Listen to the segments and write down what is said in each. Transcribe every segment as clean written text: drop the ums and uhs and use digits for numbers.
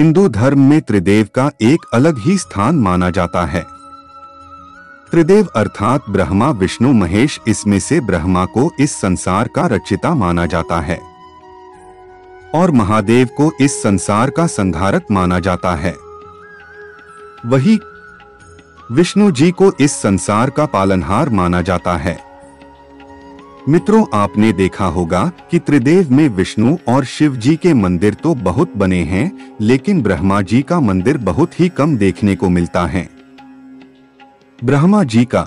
हिंदू धर्म में त्रिदेव का एक अलग ही स्थान माना जाता है। त्रिदेव अर्थात ब्रह्मा, विष्णु, महेश। इसमें से ब्रह्मा को इस संसार का रचिता माना जाता है और महादेव को इस संसार का संहारक माना जाता है। वही विष्णु जी को इस संसार का पालनहार माना जाता है। मित्रों, आपने देखा होगा कि त्रिदेव में विष्णु और शिव जी के मंदिर तो बहुत बने हैं, लेकिन ब्रह्मा जी का मंदिर बहुत ही कम देखने को मिलता है। ब्रह्मा जी का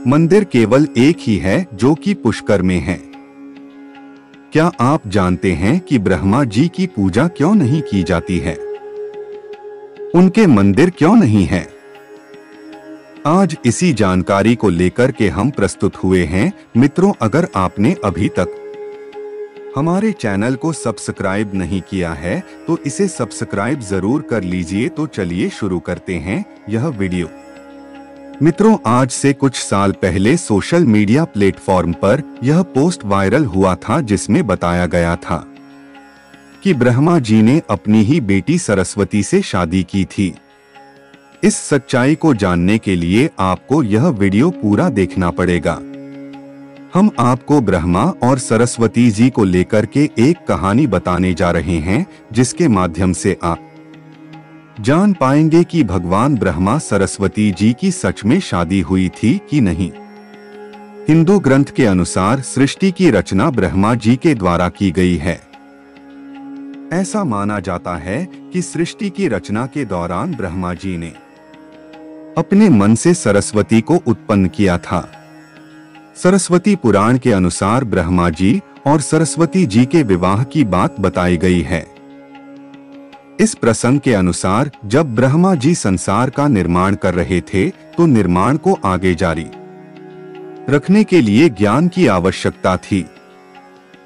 मंदिर केवल एक ही है, जो कि पुष्कर में है। क्या आप जानते हैं कि ब्रह्मा जी की पूजा क्यों नहीं की जाती है? उनके मंदिर क्यों नहीं है? आज इसी जानकारी को लेकर के हम प्रस्तुत हुए हैं। मित्रों, अगर आपने अभी तक हमारे चैनल को सब्सक्राइब नहीं किया है तो इसे सब्सक्राइब जरूर कर लीजिए। तो चलिए शुरू करते हैं यह वीडियो। मित्रों, आज से कुछ साल पहले सोशल मीडिया प्लेटफॉर्म पर यह पोस्ट वायरल हुआ था, जिसमें बताया गया था कि ब्रह्मा जी ने अपनी ही बेटी सरस्वती से शादी की थी। इस सच्चाई को जानने के लिए आपको यह वीडियो पूरा देखना पड़ेगा। हम आपको ब्रह्मा और सरस्वती जी को लेकर के एक कहानी बताने जा रहे हैं, जिसके माध्यम से आप जान पाएंगे कि भगवान ब्रह्मा सरस्वती जी की सच में शादी हुई थी कि नहीं। हिंदू ग्रंथ के अनुसार सृष्टि की रचना ब्रह्मा जी के द्वारा की गई है। ऐसा माना जाता है कि सृष्टि की रचना के दौरान ब्रह्मा जी ने अपने मन से सरस्वती को उत्पन्न किया था। सरस्वती पुराण के अनुसार ब्रह्मा जी और सरस्वती जी के विवाह की बात बताई गई है। इस प्रसंग के अनुसार जब ब्रह्मा जी संसार का निर्माण कर रहे थे तो निर्माण को आगे जारी रखने के लिए ज्ञान की आवश्यकता थी।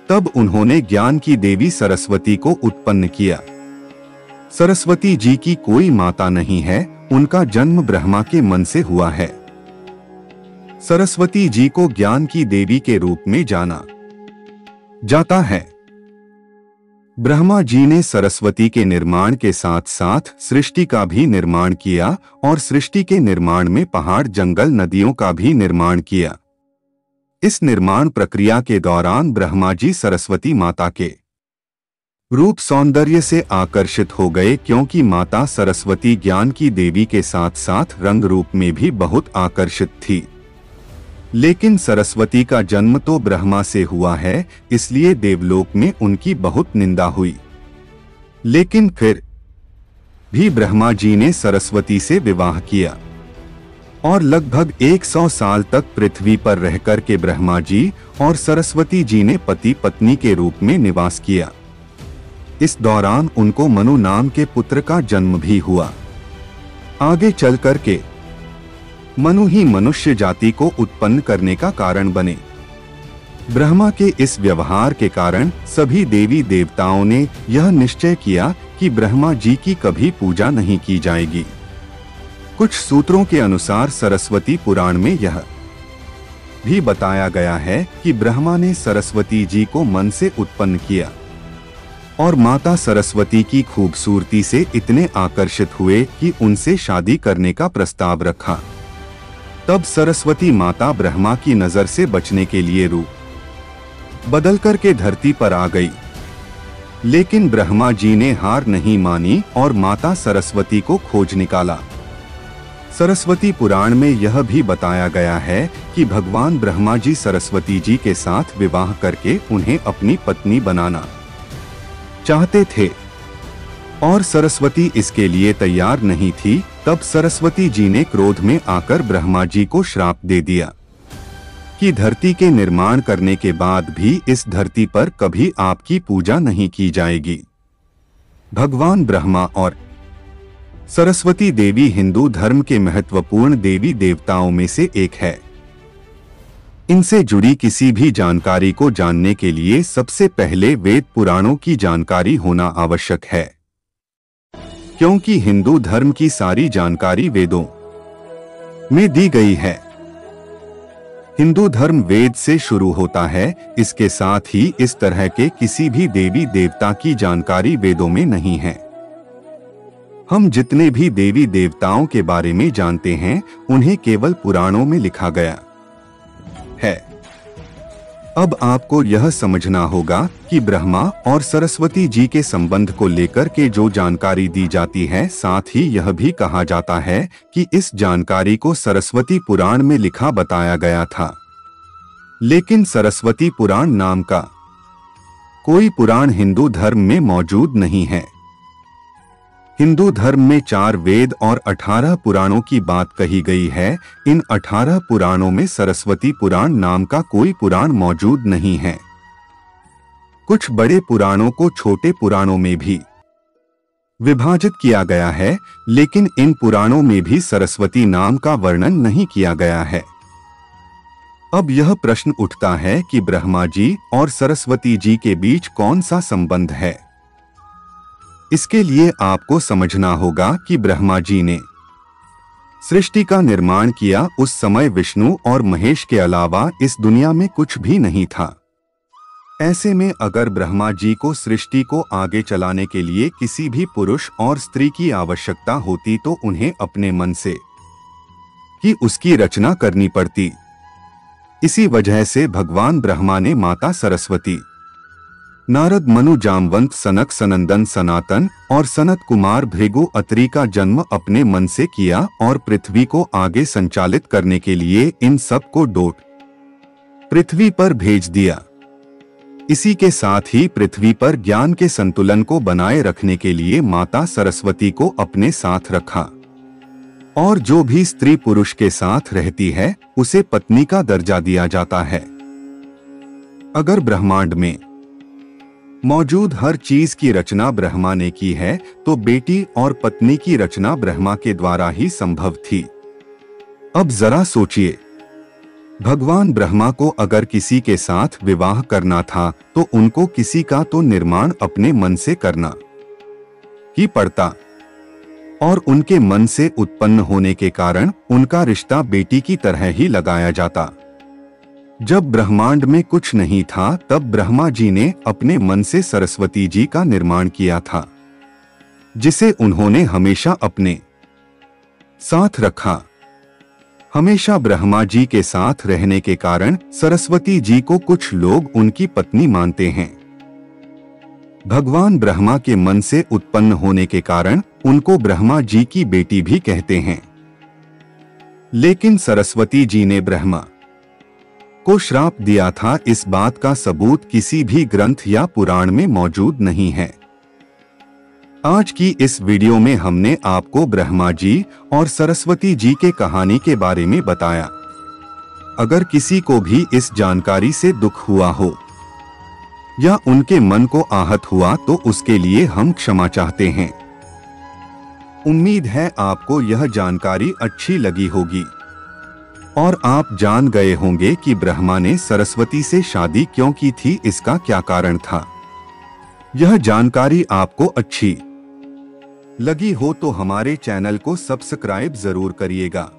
तब उन्होंने ज्ञान की देवी सरस्वती को उत्पन्न किया। सरस्वती जी की कोई माता नहीं है, उनका जन्म ब्रह्मा के मन से हुआ है। सरस्वती जी को ज्ञान की देवी के रूप में जाना जाता है। ब्रह्मा जी ने सरस्वती के निर्माण के साथ साथ सृष्टि का भी निर्माण किया और सृष्टि के निर्माण में पहाड़, जंगल, नदियों का भी निर्माण किया। इस निर्माण प्रक्रिया के दौरान ब्रह्मा जी सरस्वती माता के रूप, सौंदर्य से आकर्षित हो गए, क्योंकि माता सरस्वती ज्ञान की देवी के साथ साथ रंग रूप में भी बहुत आकर्षित थी। लेकिन सरस्वती का जन्म तो ब्रह्मा से हुआ है, इसलिए देवलोक में उनकी बहुत निंदा हुई। लेकिन फिर भी ब्रह्मा जी ने सरस्वती से विवाह किया और लगभग 100 साल तक पृथ्वी पर रहकर के ब्रह्मा जी और सरस्वती जी ने पति पत्नी के रूप में निवास किया। इस दौरान उनको मनु नाम के पुत्र का जन्म भी हुआ। आगे चल कर के मनु ही मनुष्य जाति को उत्पन्न करने का कारण बने। ब्रह्मा के इस व्यवहार के कारण सभी देवी देवताओं ने यह निश्चय किया कि ब्रह्मा जी की कभी पूजा नहीं की जाएगी। कुछ सूत्रों के अनुसार सरस्वती पुराण में यह भी बताया गया है कि ब्रह्मा ने सरस्वती जी को मन से उत्पन्न किया और माता सरस्वती की खूबसूरती से इतने आकर्षित हुए कि उनसे शादी करने का प्रस्ताव रखा। तब सरस्वती माता ब्रह्मा की नजर से बचने के लिए रूप बदल करके धरती पर आ गई। लेकिन ब्रह्मा जी ने हार नहीं मानी और माता सरस्वती को खोज निकाला। सरस्वती पुराण में यह भी बताया गया है कि भगवान ब्रह्मा जी सरस्वती जी के साथ विवाह करके उन्हें अपनी पत्नी बनाना चाहते थे और सरस्वती इसके लिए तैयार नहीं थी। तब सरस्वती जी ने क्रोध में आकर ब्रह्मा जी को श्राप दे दिया कि धरती के निर्माण करने के बाद भी इस धरती पर कभी आपकी पूजा नहीं की जाएगी। भगवान ब्रह्मा और सरस्वती देवी हिंदू धर्म के महत्वपूर्ण देवी देवताओं में से एक है। इनसे जुड़ी किसी भी जानकारी को जानने के लिए सबसे पहले वेद पुराणों की जानकारी होना आवश्यक है, क्योंकि हिंदू धर्म की सारी जानकारी वेदों में दी गई है। हिंदू धर्म वेद से शुरू होता है। इसके साथ ही इस तरह के किसी भी देवी देवता की जानकारी वेदों में नहीं है। हम जितने भी देवी देवताओं के बारे में जानते हैं उन्हें केवल पुराणों में लिखा गया है। अब आपको यह समझना होगा कि ब्रह्मा और सरस्वती जी के संबंध को लेकर के जो जानकारी दी जाती है, साथ ही यह भी कहा जाता है कि इस जानकारी को सरस्वती पुराण में लिखा बताया गया था। लेकिन सरस्वती पुराण नाम का कोई पुराण हिंदू धर्म में मौजूद नहीं है। हिंदू धर्म में 4 वेद और 18 पुराणों की बात कही गई है। इन 18 पुराणों में सरस्वती पुराण नाम का कोई पुराण मौजूद नहीं है। कुछ बड़े पुराणों को छोटे पुराणों में भी विभाजित किया गया है, लेकिन इन पुराणों में भी सरस्वती नाम का वर्णन नहीं किया गया है। अब यह प्रश्न उठता है कि ब्रह्मा जी और सरस्वती जी के बीच कौन सा संबंध है। इसके लिए आपको समझना होगा कि ब्रह्मा जी ने सृष्टि का निर्माण किया, उस समय विष्णु और महेश के अलावा इस दुनिया में कुछ भी नहीं था। ऐसे में अगर ब्रह्मा जी को सृष्टि को आगे चलाने के लिए किसी भी पुरुष और स्त्री की आवश्यकता होती तो उन्हें अपने मन से ही उसकी रचना करनी पड़ती। इसी वजह से भगवान ब्रह्मा ने माता सरस्वती, नारद, मनु, जामवंत, सनक, सनंदन, सनातन और सनत कुमार भृगु अत्रि का जन्म अपने मन से किया और पृथ्वी को आगे संचालित करने के लिए इन सब को डोट पृथ्वी पर भेज दिया। इसी के साथ ही पृथ्वी पर ज्ञान के संतुलन को बनाए रखने के लिए माता सरस्वती को अपने साथ रखा और जो भी स्त्री पुरुष के साथ रहती है उसे पत्नी का दर्जा दिया जाता है। अगर ब्रह्मांड में मौजूद हर चीज की रचना ब्रह्मा ने की है तो बेटी और पत्नी की रचना ब्रह्मा के द्वारा ही संभव थी। अब जरा सोचिए, भगवान ब्रह्मा को अगर किसी के साथ विवाह करना था तो उनको किसी का तो निर्माण अपने मन से करना ही पड़ता और उनके मन से उत्पन्न होने के कारण उनका रिश्ता बेटी की तरह ही लगाया जाता। जब ब्रह्मांड में कुछ नहीं था तब ब्रह्मा जी ने अपने मन से सरस्वती जी का निर्माण किया था, जिसे उन्होंने हमेशा अपने साथ रखा। हमेशा ब्रह्मा जी के साथ रहने के कारण सरस्वती जी को कुछ लोग उनकी पत्नी मानते हैं। भगवान ब्रह्मा के मन से उत्पन्न होने के कारण उनको ब्रह्मा जी की बेटी भी कहते हैं। लेकिन सरस्वती जी ने ब्रह्मा को श्राप दिया था, इस बात का सबूत किसी भी ग्रंथ या पुराण में मौजूद नहीं है। आज की इस वीडियो में हमने आपको ब्रह्मा जी और सरस्वती जी के कहानी के बारे में बताया। अगर किसी को भी इस जानकारी से दुख हुआ हो या उनके मन को आहत हुआ तो उसके लिए हम क्षमा चाहते हैं। उम्मीद है आपको यह जानकारी अच्छी लगी होगी और आप जान गए होंगे कि ब्रह्मा ने सरस्वती से शादी क्यों की थी, इसका क्या कारण था। यह जानकारी आपको अच्छी लगी हो तो हमारे चैनल को सब्सक्राइब जरूर करिएगा।